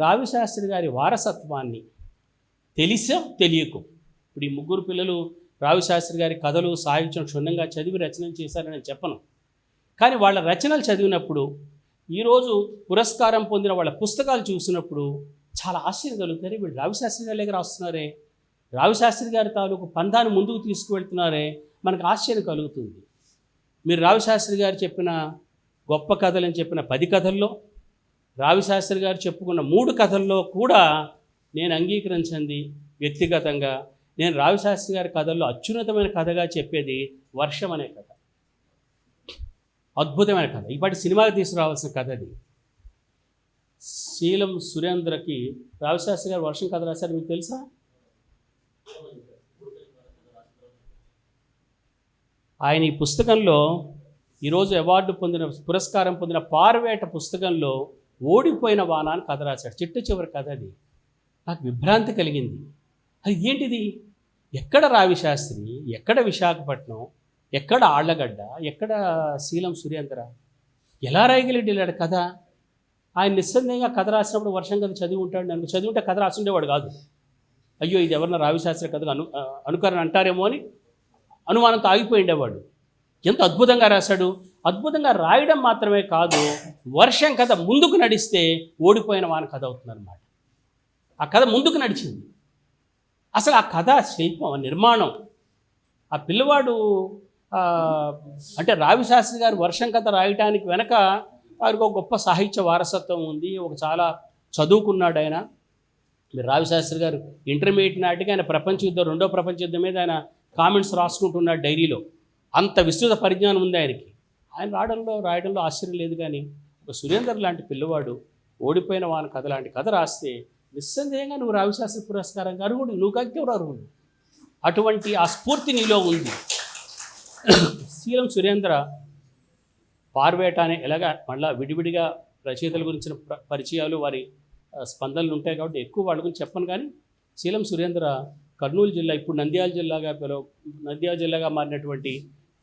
రావి శాస్త్రి గారి వారసత్వాన్ని తెలిసో తెలియకో, ఇప్పుడు ఈ ముగ్గురు పిల్లలు రావి శాస్త్రి గారి కథలు సాహిత్యం క్షుణ్ణంగా చదివి రచనలు చేశారని చెప్పను, కానీ వాళ్ళ రచనలు చదివినప్పుడు ఈరోజు పురస్కారం పొందిన వాళ్ళ పుస్తకాలు చూసినప్పుడు చాలా ఆశ్చర్యం కలుగుతారు. వీళ్ళు రావి శాస్త్రి గారి దగ్గర రాస్తున్నారే, రావి శాస్త్రి గారి తాలూకు పందాన్ని ముందుకు తీసుకువెళ్తున్నారే, మనకు ఆశ్చర్యం కలుగుతుంది. మీరు రావి శాస్త్రి గారు చెప్పిన గొప్ప కథలని చెప్పిన 10 కథల్లో, రావి శాస్త్రి గారు చెప్పుకున్న 3 కథల్లో కూడా నేను అంగీకరించింది వ్యక్తిగతంగా, నేను రావి శాస్త్రి గారి కథల్లో అత్యున్నతమైన కథగా చెప్పేది వర్షం అనే కథ. అద్భుతమైన కథ, ఇప్పటి సినిమాకి తీసుకురావాల్సిన కథ అది. శీలం సురేంద్రకి రావి శాస్త్రి గారు వర్షం కథ రాశారు, మీకు తెలుసా? ఆయన ఈ పుస్తకంలో ఈరోజు అవార్డు పొందిన పురస్కారం పొందిన పార్వేట పుస్తకంలో ఓడిపోయిన వాన అని కథ రాశాడు. చిట్ట చివరి కథ అది. నాకు విభ్రాంతి కలిగింది. అది ఏంటిది? ఎక్కడ రావి శాస్త్రి, ఎక్కడ విశాఖపట్నం, ఎక్కడ ఆళ్లగడ్డ, ఎక్కడ శీలం సురేంద్ర, ఎలా రాయగలిగాడు ఇలాంటి కథ? ఆయన నిస్సందేహంగా కథ రాసినప్పుడు వర్షం కథ చదివి ఉంటాడు. నాకు చదివి ఉంటే కథ రాసి ఉండేవాడు కాదు. అయ్యో ఇది ఎవరన్నా రావి శాస్త్రి కథగా అనుకరణ అంటారేమో అని అనుమానంతో ఆగిపోయి ఉండేవాడు. ఎంత అద్భుతంగా రాశాడు. అద్భుతంగా రాయడం మాత్రమే కాదు, వర్షం కథ ముందుకు నడిస్తే ఓడిపోయిన వాన కథ అవుతుందన్నమాట. ఆ కథ ముందుకు నడిచింది. అసలు ఆ కథ శిల్పం, నిర్మాణం, ఆ పిల్లవాడు అంటే రావి శాస్త్రి గారు వర్షం కథ రాయటానికి వెనక వారికి ఒక గొప్ప సాహిత్య వారసత్వం ఉంది. ఒక చాలా చదువుకున్నాడు ఆయన. మీరు రావి శాస్త్రి గారు ఇంటర్మీడియట్ నాటికి ఆయన ప్రపంచ యుద్ధం, 2వ ప్రపంచ యుద్ధం మీద ఆయన కామెంట్స్ రాసుకుంటున్నాడు డైరీలో. అంత విస్తృత పరిజ్ఞానం ఉంది ఆయనకి. ఆయన రాయడంలో ఆశ్చర్యం లేదు. కానీ ఒక సురేందర్ లాంటి పిల్లవాడు ఓడిపోయిన వాని కథ లాంటి కథ రాస్తే నిస్సందేహంగా నువ్వు రావి శాస్త్రి పురస్కారం అర్హుడు, నువ్వు కాకపోతే అర్హుడు. అటువంటి ఆ స్ఫూర్తి నీలో ఉంది. శీలం సురేంద్ర పార్వేట అనే ఎలాగా మళ్ళీ విడివిడిగా రచయితల గురించిన పరిచయాలు, వారి స్పందనలు ఉంటాయి కాబట్టి ఎక్కువ వాళ్ళ గురించి చెప్పను. కానీ శీలం సురేంద్ర కర్నూలు జిల్లా, ఇప్పుడు నంద్యాల జిల్లాగా మారినటువంటి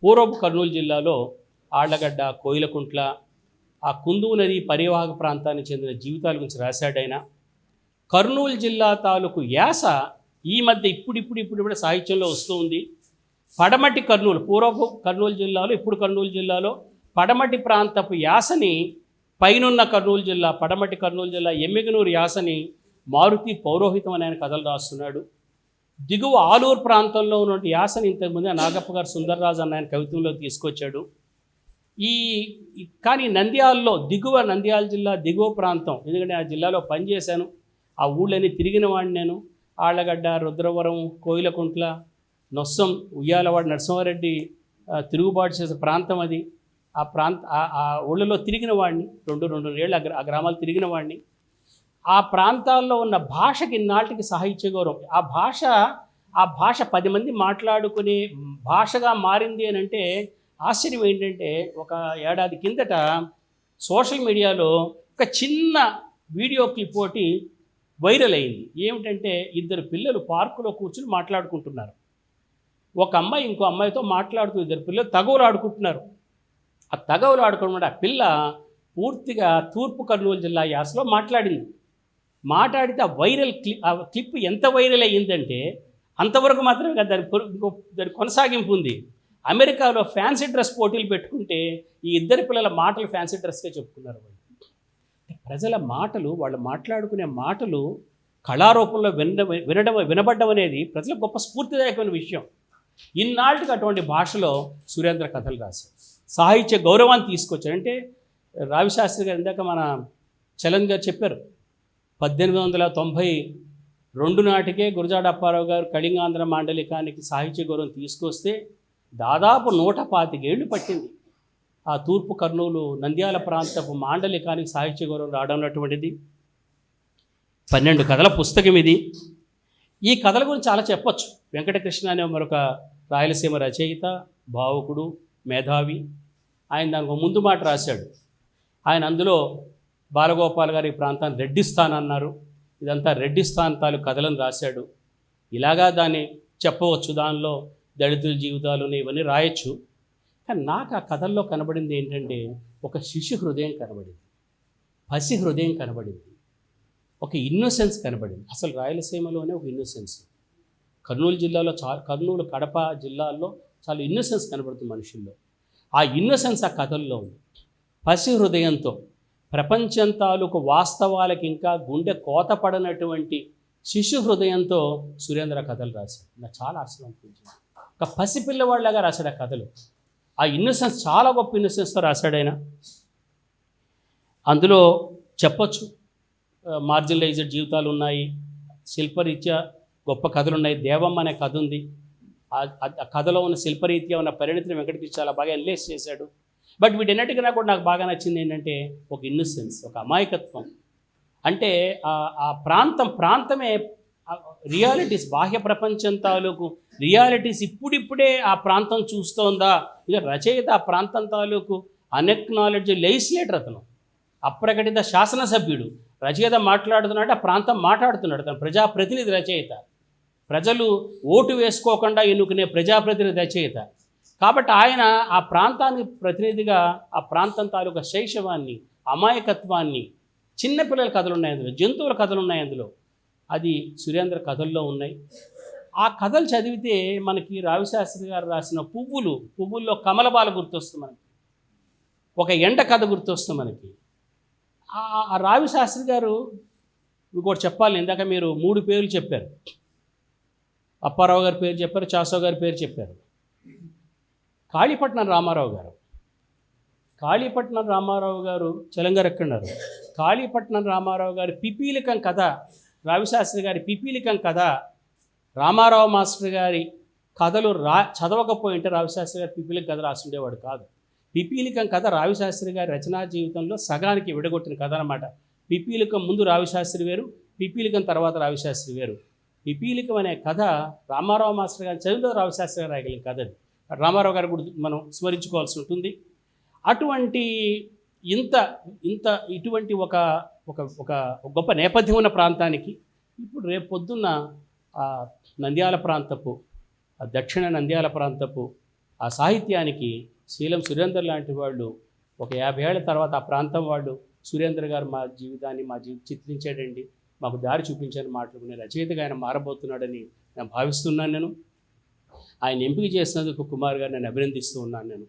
పూర్వపు కర్నూలు జిల్లాలో ఆళ్లగడ్డ, కోయిలకుంట్ల, ఆ కుందు నది పరివాహక ప్రాంతానికి చెందిన జీవితాల గురించి రాశాడైనా. కర్నూలు జిల్లా తాలూకు యాస ఈ మధ్య ఇప్పుడు సాహిత్యంలో వస్తూ ఉంది. పడమటి కర్నూలు, పూర్వపు కర్నూలు జిల్లాలో, ఇప్పుడు కర్నూలు జిల్లాలో పడమటి ప్రాంతపు యాసని, పైనున్న కర్నూలు జిల్లా, పడమటి కర్నూలు జిల్లా ఎమ్మిగనూరు యాసని మారుతి పౌరోహితం అనే ఆయన కథలు రాస్తున్నాడు. దిగువ ఆలూరు ప్రాంతంలో ఉన్నటువంటి యాసని ఇంతకుముందే నాగప్ప గారు సుందర్రాజు అన్న ఆయన కవిత్వంలో తీసుకొచ్చాడు. కానీ నంద్యాలలో, దిగువ నంద్యాల జిల్లా దిగువ ప్రాంతం, ఎందుకంటే ఆ జిల్లాలో పనిచేశాను, ఆ ఊళ్ళని తిరిగిన వాడిని నేను. ఆళ్లగడ్డ, రుద్రవరం, కోయిలకుంట్ల, నొస్సం, ఉయ్యాలవాడ నరసింహారెడ్డి తిరుగుబాటు చేసే ప్రాంతం అది. ఆ ఊళ్ళలో తిరిగిన వాడిని, 2 ఏళ్ళు ఆ గ్రామాలు తిరిగిన వాడిని. ఆ ప్రాంతాల్లో ఉన్న భాషకి ఇన్నాటికి సాహిత్య గౌరవం. ఆ భాష 10 మంది మాట్లాడుకునే భాషగా మారింది అని అంటే ఆశ్చర్యం ఏంటంటే, ఒక ఏడాది కిందట సోషల్ మీడియాలో ఒక చిన్న వీడియో క్లిప్ ఒకటి వైరల్ అయింది. ఏమిటంటే, 2 పిల్లలు పార్కులో కూర్చుని మాట్లాడుకుంటున్నారు. ఒక అమ్మాయి ఇంకో అమ్మాయితో మాట్లాడుతూ 2 పిల్లలు తగవులు ఆడుకుంటున్నారు. ఆ తగవులు ఆడుకోవడం ఆ పిల్ల పూర్తిగా తూర్పు కర్నూలు జిల్లా యాసలో మాట్లాడితే ఆ క్లిప్ ఎంత వైరల్ అయ్యిందంటే, అంతవరకు మాత్రమే కదా, దాని కొనసాగింపు ఉంది. అమెరికాలో ఫ్యాన్సీ డ్రెస్ పోటీలు పెట్టుకుంటే ఈ 2 పిల్లల మాటలు ఫ్యాన్సీ డ్రెస్గా చెప్పుకున్నారు. ప్రజల మాటలు, వాళ్ళు మాట్లాడుకునే మాటలు కళారూపంలో వినబడ్డం అనేది ప్రజలకు గొప్ప స్ఫూర్తిదాయకమైన విషయం. ఇన్నాళ్ళకి అటువంటి భాషలో సురేంద్ర కథలు రాశారు, సాహిత్య గౌరవాన్ని తీసుకొచ్చారు. అంటే రావి శాస్త్రి గారు ఇందాక మన చలన్ గారు చెప్పారు, 1892 నాటికే గురజాడ అప్పారావు గారు కళింగాంధ్ర మాండలికానికి సాహిత్య గౌరవం తీసుకొస్తే దాదాపు 125 ఏళ్ళు పట్టింది ఆ తూర్పు కర్నూలు నంద్యాల ప్రాంతపు మాండలికానికి సాహిత్య గౌరవం రావడం అటువంటిది. 12 కథల పుస్తకం ఇది. ఈ కథల గురించి చాలా చెప్పచ్చు. వెంకటకృష్ణ అనే మరొక రాయలసీమ రచయిత, భావుకుడు, మేధావి, ఆయన దానికి ముందు మాట రాశాడు. ఆయన అందులో బాలగోపాల్ గారి ప్రాంతాన్ని రెడ్డిస్థాన్ అన్నారు. ఇదంతా రెడ్డిస్థాన్ తాలూకు కథలను రాశాడు. ఇలాగా దాన్ని చెప్పవచ్చు, దానిలో దళితుల జీవితాలు ఇవన్నీ రాయొచ్చు. కానీ నాకు ఆ కథల్లో కనబడింది ఏంటంటే, ఒక శిశు హృదయం కనబడింది, పసి హృదయం కనబడింది, ఒక ఇన్నోసెన్స్ కనబడింది. అసలు రాయలసీమలోనే ఒక ఇన్నోసెన్స్, కర్నూలు జిల్లాలో కర్నూలు కడప జిల్లాల్లో చాలా ఇన్నోసెన్స్ కనబడుతుంది మనుషుల్లో. ఆ ఇన్నోసెన్స్ ఆ కథల్లో ఉంది. పసి హృదయంతో ప్రపంచం తాలూకు వాస్తవాలకి ఇంకా గుండె కోతపడినటువంటి శిశు హృదయంతో సురేంద్ర కథలు రాశాడు. నాకు చాలా ఆశ్చర్యం అనిపించింది. ఒక పసిపిల్లవాళ్ళగా రాశాడు ఆ కథలు. ఆ ఇన్నోసెన్స్ చాలా గొప్ప ఇన్నోసెన్స్తో రాశాడు ఆయన. అందులో చెప్పొచ్చు మార్జినలైజ్డ్ జీవితాలు ఉన్నాయి, శిల్పరీత్యా గొప్ప కథలు ఉన్నాయి. దేవమ్మ అనే కథ ఉంది. ఆ కథలో ఉన్న శిల్పరీత్యా ఉన్న పరిణతిని వెంకటకృష్ణ చాలా బాగా ఎన్లేస్ చేశాడు. బట్ వీటన్నిటికన్నా కూడా నాకు బాగా నచ్చింది ఏంటంటే ఒక ఇన్నోసెన్స్, ఒక అమాయకత్వం. అంటే ఆ ప్రాంతమే రియాలిటీస్, బాహ్య ప్రపంచం తాలూకు రియాలిటీస్ ఇప్పుడిప్పుడే ఆ ప్రాంతం చూస్తోందా. ఇక రచయిత ఆ ప్రాంతం తాలూకు అన్ఎక్నాలెడ్జ్ లెజిస్లేటర్, అతను అప్రకటిత శాసనసభ్యుడు. రచయిత మాట్లాడుతున్నాడు, ఆ ప్రాంతం మాట్లాడుతున్నాడు. తను ప్రజాప్రతినిధి రచయిత, ప్రజలు ఓటు వేసుకోకుండా ఎన్నుకునే ప్రజాప్రతినిధి రచయిత. కాబట్టి ఆయన ఆ ప్రాంతానికి ప్రతినిధిగా ఆ ప్రాంతం తాలూకా శైశవాన్ని, అమాయకత్వాన్ని, చిన్నపిల్లల కథలు ఉన్నాయి అందులో, జంతువుల కథలు ఉన్నాయి అందులో, అది సురేంద్ర కథల్లో ఉన్నాయి. ఆ కథలు చదివితే మనకి రావిశాస్త్రి గారు రాసిన పువ్వుల్లో కమలబాల గుర్తొస్తుంది మనకి, ఒక ఎండ కథ గుర్తొస్తుంది మనకి. ఆ రావిశాస్త్రి గారు ఇంకోటి చెప్పాలి. ఇందాక మీరు 3 పేర్లు చెప్పారు. అప్పారావు గారి పేరు చెప్పారు, చాసో గారి పేరు చెప్పారు. కాళీపట్నం రామారావు గారు తెలంగాణ ఎక్కడున్నారు. కాళీపట్నం రామారావు గారి పిపీలికం కథ, రావిశాస్త్రి గారి పిపీలికం కథ, రామారావు మాస్టర్ గారి కథలు చదవకపోయింటే రావిశాస్త్రి గారి పిపీలికం కథ రాస్తుండేవాడు కాదు. పిపీలికం కథ రావిశాస్త్రి గారి రచనా జీవితంలో సగానికి విడగొట్టిన కథ అన్నమాట. పిపీలికం ముందు రావిశాస్త్రి వేరు, పిపీలికం తర్వాత రావిశాస్త్రి వేరు. పిపీలికం అనే కథ రామారావు మాస్టర్ గారి చదివిన రావిశాస్త్రి గారు రాయగలిగిన కథ అది. రామారావు గారు కూడా మనం స్మరించుకోవాల్సి ఉంటుంది. అటువంటి ఇటువంటి ఒక గొప్ప నేపథ్యం ఉన్న ప్రాంతానికి ఇప్పుడు రేపు పొద్దున్న నంద్యాల ప్రాంతపు, దక్షిణ నంద్యాల ప్రాంతపు ఆ సాహిత్యానికి శీలం సురేందర్ లాంటి వాళ్ళు ఒక 50 ఏళ్ల తర్వాత ఆ ప్రాంతం వాళ్ళు సురేంద్ర గారు మా జీవితాన్ని చిత్రించాడండి, మాకు దారి చూపించాలని మాట్లాడుకునే రచయితగా ఆయన మారబోతున్నాడని నేను భావిస్తున్నాను. ఆయన ఎంపిక చేసినందుకు కుమార్ గారు నేను అభినందిస్తూ ఉన్నాను.